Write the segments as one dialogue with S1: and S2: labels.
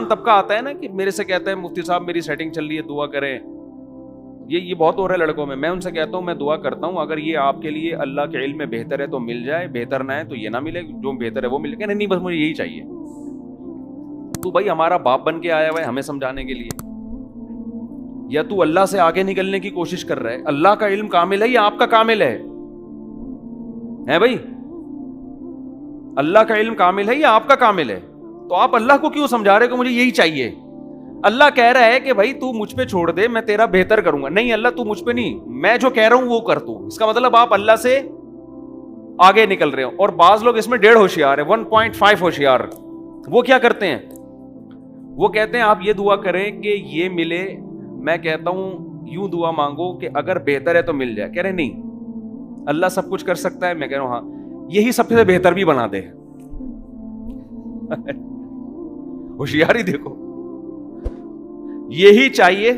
S1: طبقہ آتا ہے نا کہ میرے سے کہتا ہے مفتی صاحب میری سیٹنگ چل رہی ہے دعا کریں, یہ بہت ہو رہا ہے لڑکوں میں ان سے کہتا ہوں میں دعا کرتا ہوں اگر یہ آپ کے لیے اللہ کے علم میں بہتر ہے تو مل جائے, بہتر نہ ہے تو یہ نہ ملے, جو بہتر ہے وہ ملے. کہ نہیں بس مجھے یہی چاہیے. تو بھائی ہمارا باپ بن کے آیا ہوا ہے ہمیں سمجھانے کے لیے, یا تو اللہ سے آگے نکلنے کی کوشش کر رہا ہے؟ اللہ کا علم کامل ہے یا آپ کا کامل ہے بھائی؟ اللہ کا علم کامل ہے یا آپ کا کامل ہے؟ تو آپ اللہ کو کیوں سمجھا رہے کہ مجھے یہی چاہیے؟ اللہ کہہ رہا ہے کہ بھائی تو مجھ پہ چھوڑ دے, میں تیرا بہتر کروں گا. نہیں اللہ تو مجھ پہ نہیں, میں جو کہہ رہا ہوں وہ کر تو. اس کا مطلب آپ اللہ سے آگے نکل رہے ہو. اور بعض لوگ اس میں 1.5 ہوشیار ہے, 1.5 ہوشیار. وہ کیا کرتے ہیں؟ وہ کہتے ہیں آپ یہ دعا کریں کہ یہ ملے. میں کہتا ہوں یوں دعا مانگو کہ اگر بہتر ہے تو مل جائے. کہہ رہے نہیں اللہ سب کچھ کر سکتا ہے. میں کہہ رہا ہوں ہاں یہی سب سے بہتر بھی بنا دے. ہوشیاری دیکھو, یہی چاہیے.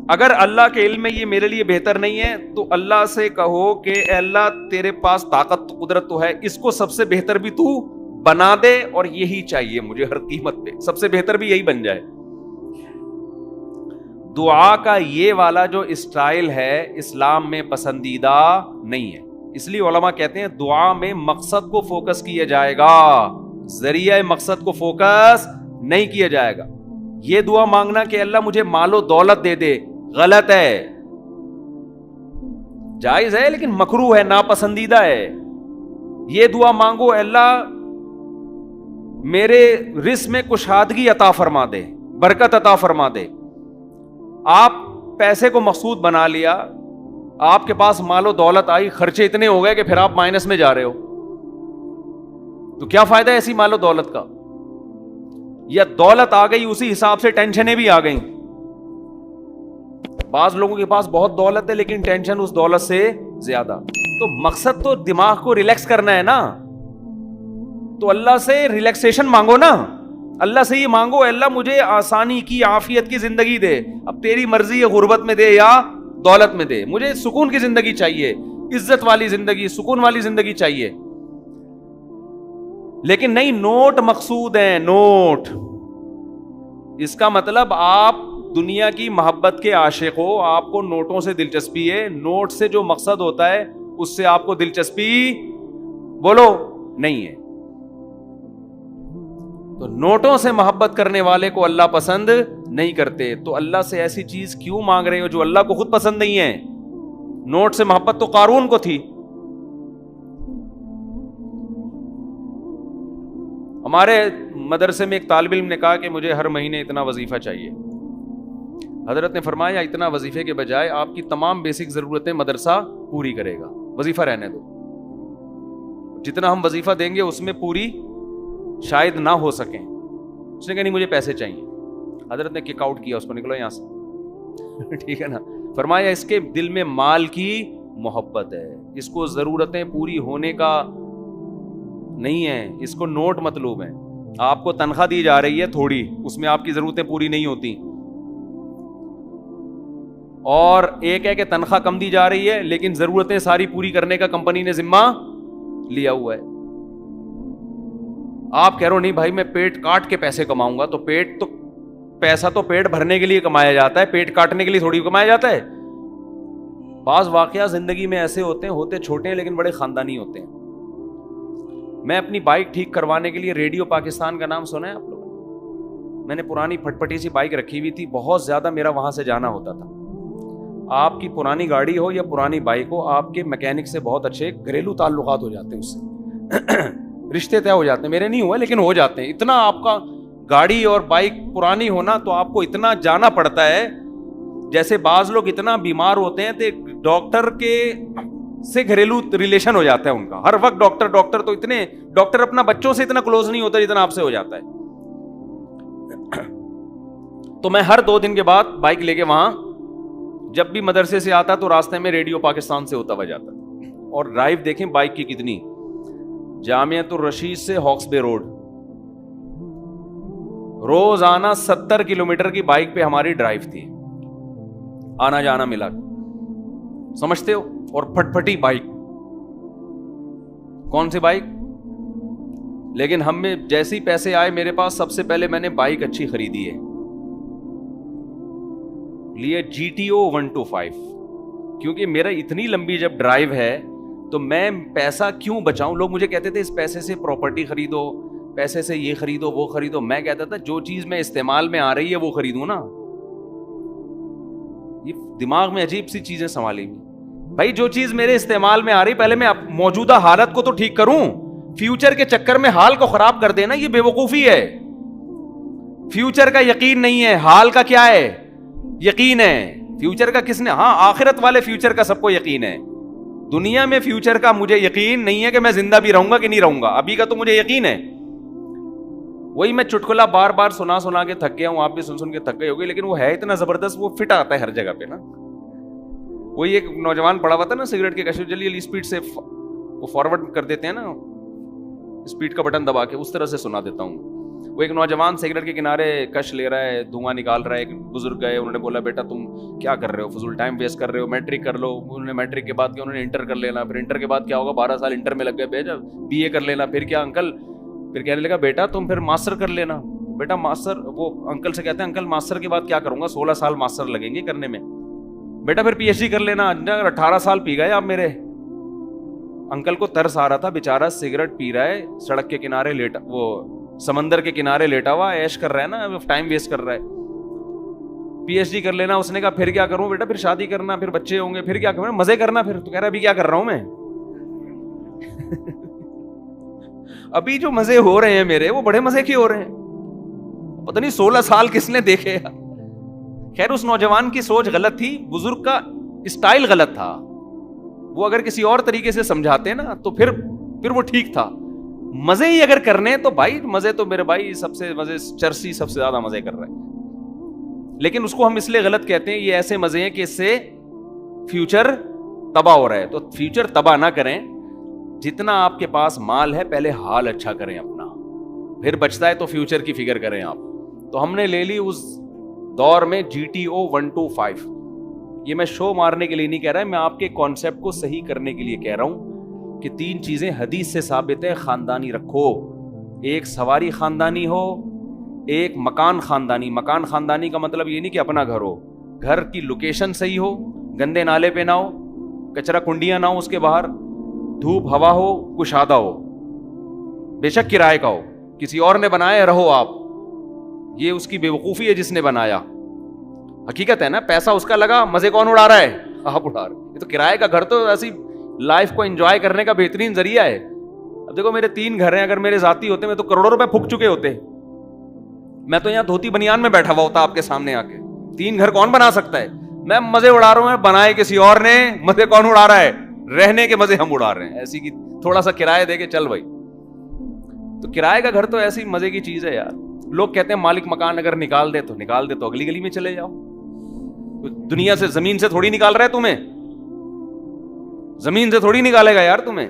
S1: اگر اللہ کے علم میں یہ میرے لیے بہتر نہیں ہے تو اللہ سے کہو کہ اے اللہ تیرے پاس طاقت قدرت تو ہے, اس کو سب سے بہتر بھی تو بنا دے, اور یہی چاہیے مجھے ہر قیمت پہ, سب سے بہتر بھی یہی بن جائے. دعا کا یہ والا جو اسٹائل ہے اسلام میں پسندیدہ نہیں ہے. اس لیے علماء کہتے ہیں دعا میں مقصد کو فوکس کیا جائے گا, ذریعہ مقصد کو فوکس نہیں کیا جائے گا. یہ دعا مانگنا کہ اللہ مجھے مال و دولت دے دے, غلط ہے. جائز ہے لیکن مکروہ ہے, ناپسندیدہ ہے. یہ دعا مانگو اللہ میرے رزق میں کشادگی عطا فرما دے, برکت عطا فرما دے. آپ پیسے کو مقصود بنا لیا, آپ کے پاس مال و دولت آئی, خرچے اتنے ہو گئے کہ پھر آپ مائنس میں جا رہے ہو, تو کیا فائدہ ہے ایسی مال و دولت کا؟ یا دولت آ گئی اسی حساب سے ٹینشنیں بھی آ گئیں. بعض لوگوں کے پاس بہت دولت ہے لیکن ٹینشن اس دولت سے زیادہ. تو مقصد تو دماغ کو ریلیکس کرنا ہے نا, تو اللہ سے ریلیکسیشن مانگو نا. اللہ سے یہ مانگو اللہ مجھے آسانی کی عافیت کی زندگی دے, اب تیری مرضی ہے غربت میں دے یا دولت میں دے, مجھے سکون کی زندگی چاہیے, عزت والی زندگی, سکون والی زندگی چاہیے. لیکن نہیں نوٹ مقصود ہیں, نوٹ. اس کا مطلب آپ دنیا کی محبت کے عاشق ہو, آپ کو نوٹوں سے دلچسپی ہے. نوٹ سے جو مقصد ہوتا ہے اس سے آپ کو دلچسپی بولو نہیں ہے. تو نوٹوں سے محبت کرنے والے کو اللہ پسند نہیں کرتے. تو اللہ سے ایسی چیز کیوں مانگ رہے ہو جو اللہ کو خود پسند نہیں ہے؟ نوٹ سے محبت تو قارون کو تھی. ہمارے مدرسے میں ایک طالب علم نے کہا کہ مجھے ہر مہینے اتنا وظیفہ چاہیے. حضرت نے فرمایا اتنا وظیفے کے بجائے آپ کی تمام بیسک ضرورتیں مدرسہ پوری کرے گا, وظیفہ رہنے دو. جتنا ہم وظیفہ دیں گے اس میں پوری شاید نہ ہو سکیں. اس نے کہا نہیں مجھے پیسے چاہیے. حضرت نے کک آؤٹ کیا اس کو, نکلو یہاں سے. ٹھیک ہے نا. فرمایا اس کے دل میں مال کی محبت ہے, اس کو ضرورتیں پوری ہونے کا نہیں ہے, اس کو نوٹ مطلوب ہے. آپ کو تنخواہ دی جا رہی ہے تھوڑی, اس میں آپ کی ضرورتیں پوری نہیں ہوتی. اور ایک ہے کہ تنخواہ کم دی جا رہی ہے لیکن ضرورتیں ساری پوری کرنے کا کمپنی نے ذمہ لیا ہوا ہے. آپ کہہ رہے ہو نہیں بھائی میں پیٹ کاٹ کے پیسے کماؤں گا, تو پیسہ تو پیٹ بھرنے کے لیے کمایا جاتا ہے, پیٹ کاٹنے کے لیے تھوڑی کمایا جاتا ہے. بعض واقعات زندگی میں ایسے ہوتے چھوٹے ہیں لیکن بڑے خاندانی ہوتے ہیں. میں اپنی بائک ٹھیک کروانے کے لیے ریڈیو پاکستان کا نام سنا ہے آپ لوگوں نے؟ میں نے پرانی پھٹپٹی سی بائک رکھی ہوئی تھی, بہت زیادہ میرا وہاں سے جانا ہوتا تھا. آپ کی پرانی گاڑی ہو یا پرانی بائک ہو, آپ کے میکینک سے بہت اچھے گھریلو تعلقات ہو جاتے ہیں, اس سے رشتے طے ہو جاتے ہیں. میرے نہیں ہوئے لیکن ہو جاتے ہیں. اتنا آپ کا گاڑی اور بائک پرانی ہونا تو آپ کو اتنا جانا پڑتا ہے. جیسے بعض لوگ اتنا بیمار ہوتے ہیں تو ڈاکٹر کے سے گھریلو ریلیشن ہو جاتا ہے ان کا, ہر وقت ڈاکٹر تو اتنے ڈاکٹر اپنا بچوں سے اتنا کلوز نہیں ہوتا جتنا آپ سے ہو جاتا ہے. تو میں ہر 2 دن کے بعد بائک لے کے وہاں جب بھی مدرسے سے آتا تو راستے میں ریڈیو پاکستان سے ہوتا ہوا جاتا. اور ڈرائیو دیکھیں بائک کی کتنی, جامعۃ الرشید سے ہاکس بے روڈ, روزانہ 70 کلومیٹر کی بائک پہ ہماری ڈرائیو تھی, آنا جانا ملا, سمجھتے ہو. اور پھٹپٹی بائک, کون سی بائک؟ لیکن ہم میں جیسے ہی پیسے آئے میرے پاس، سب سے پہلے میں نے بائک اچھی خریدی ہے، لیے GTO 125، کیونکہ میرا اتنی لمبی جب ڈرائیو ہے تو میں پیسہ کیوں بچاؤں. لوگ مجھے کہتے تھے اس پیسے سے پراپرٹی خریدو، پیسے سے یہ خریدو وہ خریدو. میں کہتا تھا جو چیز میں استعمال میں آ رہی ہے وہ خریدوں نا. یہ دماغ میں عجیب سی چیزیں سنبھالی بھائی. جو چیز میرے استعمال میں آ رہی پہلے میں موجودہ حالت کو تو ٹھیک کروں. فیوچر کے چکر میں حال کو خراب کر دینا یہ بے وقوفی ہے. فیوچر کا یقین نہیں ہے، حال کا کیا ہے؟ یقین ہے. فیوچر کا کس نے؟ ہاں آخرت والے فیوچر کا سب کو یقین ہے. دنیا میں فیوچر کا مجھے یقین نہیں ہے کہ میں زندہ بھی رہوں گا کہ نہیں رہوں گا. ابھی کا تو مجھے یقین ہے. وہی میں چٹکلا بار بار سنا کے تھک گیا ہوں، آپ بھی سن کے تھک گئے ہوگے، لیکن وہ ہے اتنا زبردست، وہ فٹ آتا ہے ہر جگہ پہ نا. وہی ایک نوجوان پڑا ہوا تھا نا سگریٹ کے کشش، جلدی اسپیڈ سے وہ فارورڈ کر دیتے ہیں نا اسپیڈ کا بٹن دبا کے، اس طرح سے سنا دیتا ہوں. وہ ایک نوجوان سگریٹ کے کنارے کش لے رہا ہے، دھواں نکال رہا ہے. ایک بزرگ گئے، انہوں نے بولا بیٹا تم کیا کر رہے ہو، فضول ٹائم ویسٹ کر رہے ہو، میٹرک کر لو. انہوں نے میٹرک کے بعد کیا، انہوں نے انٹر کر لینا. پھر انٹر کے بعد کیا ہوگا، 12 سال انٹر میں لگ گئے، بھیجا BA کر لینا. پھر کیا انکل، پھر کہنے لگا بیٹا تم پھر ماسٹر کر لینا. بیٹا ماسٹر، وہ انکل سے کہتے ہیں انکل ماسٹر کے بعد کیا کروں گا، 16 سال ماسٹر لگیں گے کرنے میں. بیٹا پھر PhD کر لینا. 18 سال پی گئے آپ میرے. انکل کو ترس آ رہا تھا، بیچارہ سگریٹ پی رہا ہے سڑک کے کنارے لیٹا، وہ سمندر کے کنارے لیٹا ہوا ایش کر رہا ہے نا، ٹائم ویسٹ کر رہا ہے. PhD کر لینا. اس نے کہا پھر کیا کروں بیٹا، پھر شادی کرنا، پھر بچے ہوں گے، پھر کیا کروں، مزے کرنا. پھر تو کہہ رہا ابھی کیا کر رہا ہوں میں ابھی جو مزے ہو رہے ہیں میرے وہ بڑے مزے کے ہو رہے ہیں. پتہ نہیں 16 سال کس نے دیکھے. خیر اس نوجوان کی سوچ غلط تھی، بزرگ کا اسٹائل غلط تھا. وہ اگر کسی اور طریقے سے سمجھاتے نا تو پھر وہ ٹھیک تھا. مزے ہی اگر کرنے تو بھائی مزے تو میرے بھائی سب سے مزے چرسی سب سے زیادہ مزے کر رہے ہیں. لیکن اس کو ہم اس لیے غلط کہتے ہیں، یہ ایسے مزے ہیں کہ اس سے فیوچر تباہ ہو رہا ہے. تو فیوچر تباہ نہ کریں. جتنا آپ کے پاس مال ہے پہلے حال اچھا کریں اپنا، پھر بچتا ہے تو فیوچر کی فکر کریں آپ. تو ہم نے لے لی اس دور میں GTO 125. یہ میں شو مارنے کے لیے نہیں کہہ رہا، میں آپ کے کانسیپٹ کو صحیح کرنے کے لیے کہہ رہا ہوں کہ 3 چیزیں حدیث سے ثابت ہے. خاندانی رکھو، ایک سواری خاندانی ہو، ایک مکان خاندانی. مکان خاندانی کا مطلب یہ نہیں کہ اپنا گھر ہو، گھر کی لوکیشن صحیح ہو، گندے نالے پہ نہ ہو، کچرا کنڈیاں نہ ہو اس کے باہر، دھوپ ہوا ہو، کشادہ ہو، بے شک کرائے کا ہو، کسی اور نے بنایا رہو آپ. یہ اس کی بے وقوفی ہے جس نے بنایا. حقیقت ہے نا، پیسہ اس کا لگا، مزے کون اڑا رہا ہے؟ آپ اڑا رہے. یہ تو کرائے کا گھر تو ایسی لائف کو انجوائے کرنے کا بہترین ذریعہ ہے. اب دیکھو میرے 3 گھر ہیں، اگر میرے ذاتی ہوتے میں تو کروڑوں روپے پھک چکے ہوتے. میں تو یہاں دھوتی بنیان میں بیٹھا ہوا ہوتا آپ کے سامنے آ کے. 3 گھر کون بنا سکتا ہے؟ میں مزے اڑا رہا ہوں، بنائے کسی اور نے. مزے کون اڑا رہا ہے؟ رہنے کے مزے ہم اڑا رہے ہیں. ایسی کی تھوڑا سا کرایہ دے کے چل بھائی. تو کرائے کا گھر تو ایسی مزے کی چیز ہے یار. لوگ کہتے ہیں مالک مکان اگر نکال دے تو اگلی گلی میں چلے جاؤ. دنیا سے زمین سے تھوڑی نکال رہا ہے تمہیں، زمین سے تھوڑی نکالے گا یار تمہیں.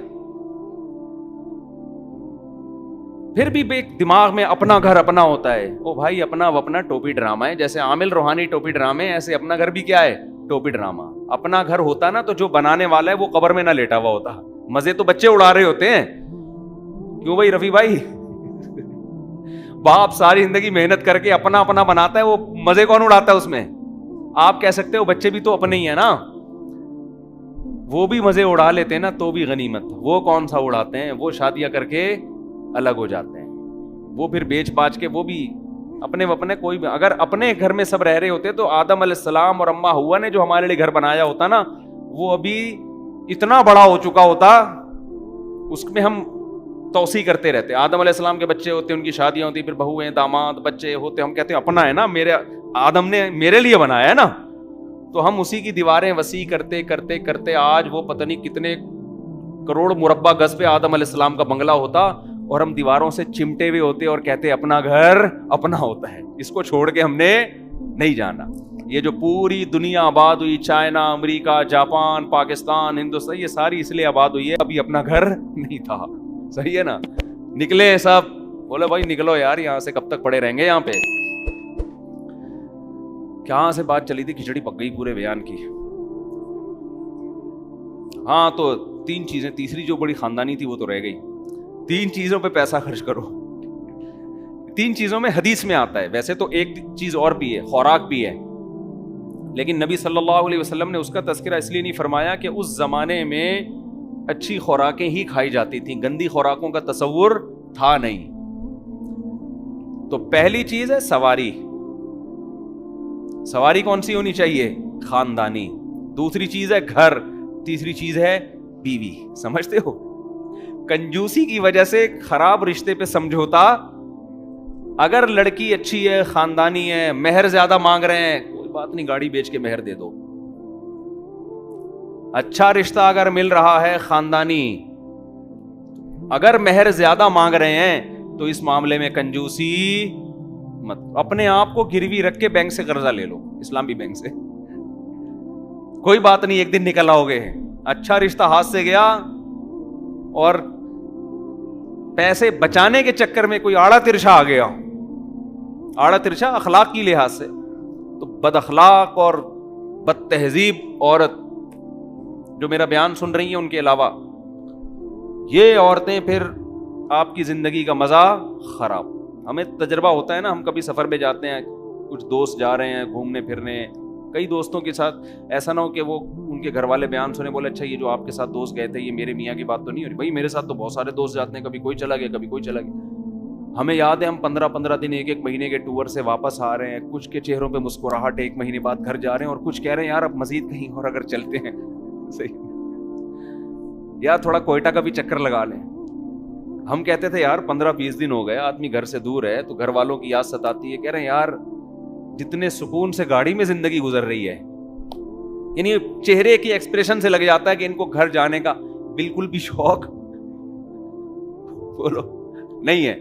S1: پھر بھی ایک دماغ میں اپنا گھر اپنا ہوتا ہے. او بھائی اپنا وپنا ٹوپی ڈرامہ ہے. جیسے عامل روحانی ٹوپی ڈرامے، ایسے اپنا گھر بھی کیا ہے؟ ٹوپی ڈرامہ. اپنا گھر ہوتا نا تو جو بنانے والا ہے وہ قبر میں نہ لیٹا ہوا ہوتا. مزے تو بچے اڑا رہے ہوتے ہیں. کیوں بھائی رفیع بھائی؟ باپ ساری زندگی محنت کر کے اپنا بناتا ہے، وہ مزے کون اڑاتا ہے اس میں؟ آپ کہہ سکتے ہو بچے بھی تو اپنے ہی ہیں نا، وہ بھی مزے اڑا لیتے ہیں نا تو بھی غنیمت. وہ کون سا اڑاتے ہیں؟ وہ شادیاں کر کے الگ ہو جاتے ہیں. وہ پھر بیچ باچ کے وہ بھی اپنے کوئی بھی. اگر اپنے گھر میں سب رہ رہے ہوتے تو آدم علیہ السلام اور اما ہوا نے جو ہمارے لیے گھر بنایا ہوتا نا، وہ ابھی اتنا بڑا ہو چکا ہوتا. اس میں ہم توسیع کرتے رہتے. آدم علیہ السلام کے بچے ہوتے، ان کی شادیاں ہوتی، پھر بہو ہیں، داماد، بچے ہوتے. ہم کہتے ہیں اپنا ہے نا، میرے آدم نے میرے لیے بنایا ہے نا. تو ہم اسی کی دیواریں وسیع کرتے کرتے کرتے آج وہ پتہ نہیں کتنے کروڑ مربع گز پہ آدم علیہ السلام کا بنگلہ ہوتا، اور ہم دیواروں سے چمٹے ہوئے ہوتے اور کہتے اپنا گھر اپنا ہوتا ہے، اس کو چھوڑ کے ہم نے نہیں جانا. یہ جو پوری دنیا آباد ہوئی، چائنا، امریکہ، جاپان، پاکستان، ہندوستان، یہ ساری اس لیے آباد ہوئی ہے ابھی اپنا گھر نہیں تھا. صحیح ہے نا؟ نکلے سب، بولے بھائی نکلو یار یہاں سے، کب تک پڑے رہیں گے یہاں پہ. کہاں سے بات چلی تھی؟ کھچڑی پک گئی پورے بیان کی. ہاں تو 3 چیزیں، تیسری جو بڑی خاندانی تھی وہ تو رہ گئی. 3 چیزوں پہ پیسہ خرچ کرو. 3 چیزوں میں حدیث میں آتا ہے. ویسے تو ایک چیز اور بھی ہے, خوراک بھی ہے, لیکن نبی صلی اللہ علیہ وسلم نے اس کا تذکرہ اس لیے نہیں فرمایا کہ اس زمانے میں اچھی خوراکیں ہی کھائی جاتی تھیں, گندی خوراکوں کا تصور تھا نہیں. تو پہلی چیز ہے سواری. سواری کون سی ہونی چاہیے؟ خاندانی. دوسری چیز ہے گھر. تیسری چیز ہے بیوی. سمجھتے ہو؟ کنجوسی کی وجہ سے خراب رشتے پہ سمجھوتا. اگر لڑکی اچھی ہے, خاندانی ہے, مہر زیادہ مانگ رہے ہیں, کوئی بات نہیں, گاڑی بیچ کے مہر دے دو. اچھا رشتہ اگر مل رہا ہے خاندانی, اگر مہر زیادہ مانگ رہے ہیں تو اس معاملے میں کنجوسی مت. اپنے آپ کو گروی رکھ کے بینک سے قرضہ لے لو, اسلامی بینک سے, کوئی بات نہیں, ایک دن نکل آؤ گے. اچھا رشتہ ہاتھ سے گیا اور پیسے بچانے کے چکر میں کوئی آڑا ترچھا آ گیا, آڑا ترچھا اخلاق کی لحاظ سے, تو بد اخلاق اور بد تہذیب عورت جو میرا بیان سن رہی ہیں ان کے علاوہ, یہ عورتیں پھر آپ کی زندگی کا مزہ خراب. ہمیں تجربہ ہوتا ہے نا, ہم کبھی سفر پہ جاتے ہیں, کچھ دوست جا رہے ہیں گھومنے پھرنے, کئی دوستوں کے ساتھ, ایسا نہ ہو کہ وہ ان کے گھر والے بیان سنے, بولے اچھا یہ جو آپ کے ساتھ دوست گئے تھے یہ میرے میاں کی بات تو نہیں ہو رہی. بھائی میرے ساتھ تو بہت سارے دوست جاتے ہیں, کبھی کوئی چلا گیا کبھی کوئی چلا گیا. ہمیں یاد ہے ہم 15 دن 1 مہینے کے ٹور سے واپس آ رہے ہیں, کچھ کے چہروں پہ مسکراہٹ, 1 مہینے بعد گھر جا رہے ہیں, اور کچھ کہہ رہے ہیں یار اب مزید کہیں اور اگر چلتے ہیں, صحیح یار تھوڑا کوئٹہ کا بھی چکر لگا لیں. ہم کہتے تھے یار 15-20 دن ہو گئے, آدمی گھر سے دور ہے تو گھر والوں کی یاد ستاتی ہے. کہہ رہے ہیں یار جتنے سکون سے گاڑی میں زندگی گزر رہی ہے, یعنی چہرے کی ایکسپریشن سے لگ جاتا ہے کہ ان کو گھر جانے کا بالکل بھی شوق بولو نہیں ہے.